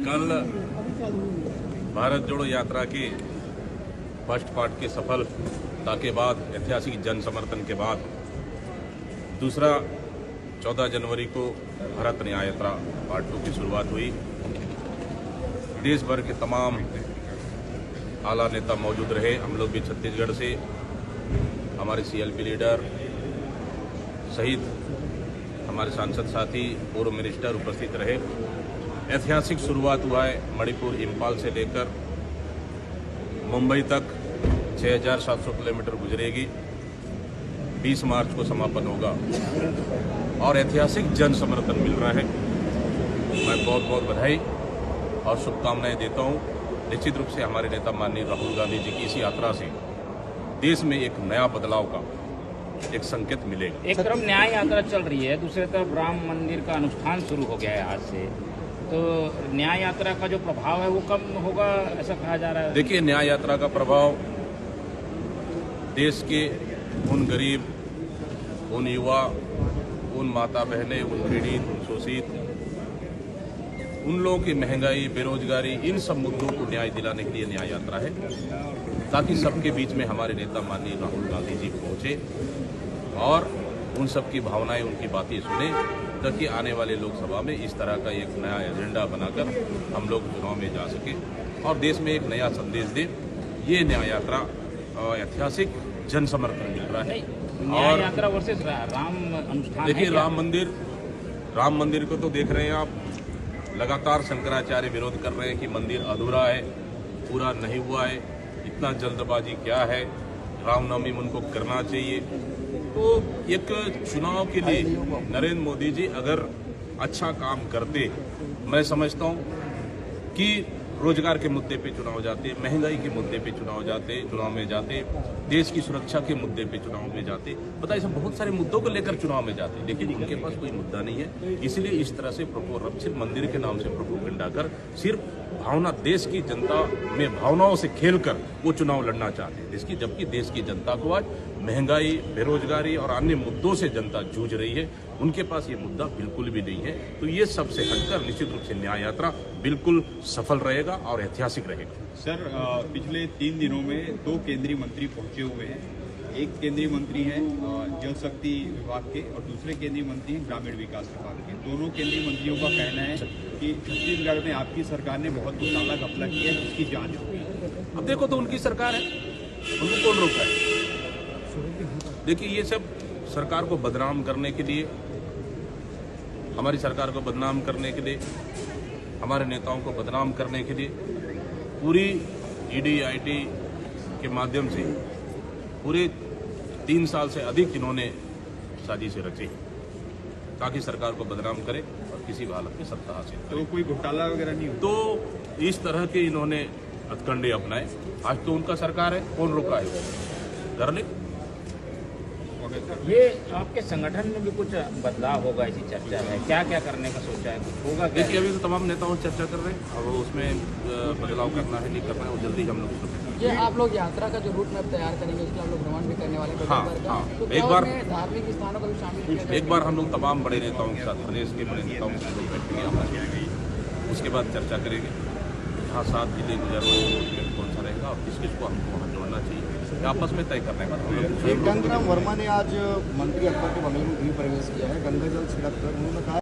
कल भारत जोड़ो यात्रा के फर्स्ट पार्ट के सफलता के बाद, ऐतिहासिक जन समर्थन के बाद दूसरा 14 जनवरी को भारत न्याय यात्रा पार्ट 2 की शुरुआत हुई। देश भर के तमाम आला नेता मौजूद रहे। हम लोग भी छत्तीसगढ़ से हमारे सीएलपी लीडर सहित हमारे सांसद साथी, पूर्व मिनिस्टर उपस्थित रहे। ऐतिहासिक शुरुआत हुआ है। मणिपुर इंफाल से लेकर मुंबई तक 6,700 किलोमीटर गुजरेगी। 20 मार्च को समापन होगा और ऐतिहासिक जन समर्थन मिल रहा है। मैं बहुत बहुत बधाई और शुभकामनाएं देता हूं। निश्चित रूप से हमारे नेता माननीय राहुल गांधी जी की इस यात्रा से देश में एक नया बदलाव का एक संकेत मिलेगा। एक तरफ न्याय यात्रा चल रही है, दूसरी तरफ राम मंदिर का अनुष्ठान शुरू हो गया है आज से, तो न्याय यात्रा का जो प्रभाव है वो कम होगा ऐसा कहा जा रहा है। देखिए, न्याय यात्रा का प्रभाव देश के उन गरीब, उन युवा, उन माता बहनें, उन पीड़ित, उन शोषित, उन लोगों की महंगाई, बेरोजगारी, इन सब मुद्दों को न्याय दिलाने के लिए न्याय यात्रा है, ताकि सबके बीच में हमारे नेता माननीय राहुल गांधी जी पहुंचे और उन सब की भावनाएं, उनकी बातें सुने, ताकि आने वाले लोकसभा में इस तरह का एक नया एजेंडा बनाकर हम लोग चुनाव में जा सके और देश में एक नया संदेश दे। ये न्याय यात्रा ऐतिहासिक जन समर्थन मिल रहा है। न्याय यात्रा वर्सेस राम अनुष्ठान। देखिए, राम मंदिर को तो देख रहे हैं आप। लगातार शंकराचार्य विरोध कर रहे हैं कि मंदिर अधूरा है, पूरा नहीं हुआ है, इतना जल्दबाजी क्या है, रामनवमी उनको करना चाहिए। तो एक चुनाव के लिए नरेंद्र मोदी जी अगर अच्छा काम करते, मैं समझता हूं कि रोजगार के मुद्दे पे चुनाव जाते, महंगाई के मुद्दे पे चुनाव में जाते, देश की सुरक्षा के मुद्दे पे चुनाव में जाते, पता है सब बहुत सारे मुद्दों को लेकर चुनाव में जाते, लेकिन उनके पास कोई मुद्दा नहीं है। इसलिए इस तरह से सिर्फ मंदिर के नाम से प्रोपेगेंडा कर, सिर्फ भावना, देश की जनता में भावनाओं से खेलकर वो चुनाव लड़ना चाहते हैं। जबकि देश की जनता को आज महंगाई, बेरोजगारी और अन्य मुद्दों से जनता जूझ रही है, उनके पास ये मुद्दा बिल्कुल भी नहीं है। तो ये सबसे हटकर निश्चित रूप से न्याय यात्रा बिल्कुल सफल रहेगा और ऐतिहासिक रहेगा। सर, पिछले 3 दिनों में 2 केंद्रीय मंत्री पहुंचे हुए हैं। एक केंद्रीय मंत्री हैं जल शक्ति विभाग के और दूसरे केंद्रीय मंत्री हैं ग्रामीण विकास विभाग के। दोनों केंद्रीय मंत्रियों का कहना है कि छत्तीसगढ़ में आपकी सरकार ने बहुत घोटाला घपला किया है, जिसकी जांच होगी। अब देखो, तो उनकी सरकार है, उनको कौन रोका है? देखिए, ये सब सरकार को बदनाम करने के लिए, हमारी सरकार को बदनाम करने के लिए, हमारे नेताओं को बदनाम करने के लिए पूरी ईडी आईटी के माध्यम से पूरे 3 साल से अधिक इन्होंने साजिशें रची ताकि सरकार को बदनाम करे और किसी भी हालत में सत्ता हासिल करे। तो कोई घोटाला वगैरह नहीं हो? तो इस तरह के इन्होंने हथकंडे अपनाए। आज तो उनका सरकार है, कौन रोका है? कर ले। ये आपके संगठन में भी कुछ बदलाव होगा, इसी चर्चा है, क्या क्या करने का सोचा है, कुछ होगा? देखिए, अभी तो तमाम नेताओं चर्चा कर रहे हैं और उसमें बदलाव करना है, नहीं करना है, वो जल्दी हम लोग। ये आप लोग यात्रा का जो रूट मैप तैयार करेंगे, उसके आप लोग भ्रमण भी करने वाले हैं। हाँ, तो एक बार धार्मिक स्थानों को भी शामिल एक बार हम लोग तमाम बड़े नेताओं के साथ, प्रदेश के बड़े नेताओं के साथ बैठेंगे हमारे, उसके बाद चर्चा करेंगे जहाँ 7 जिले गुजरना कौन सा रहेगा और किस किस को हमको वहाँ जोड़ना चाहिए, आपस में तय करने का। गंगाराम वर्मा ने आज मंत्री अकबर के बंगले में गृह प्रवेश किया है। गंगा जल छिड़क कर उन्होंने कहा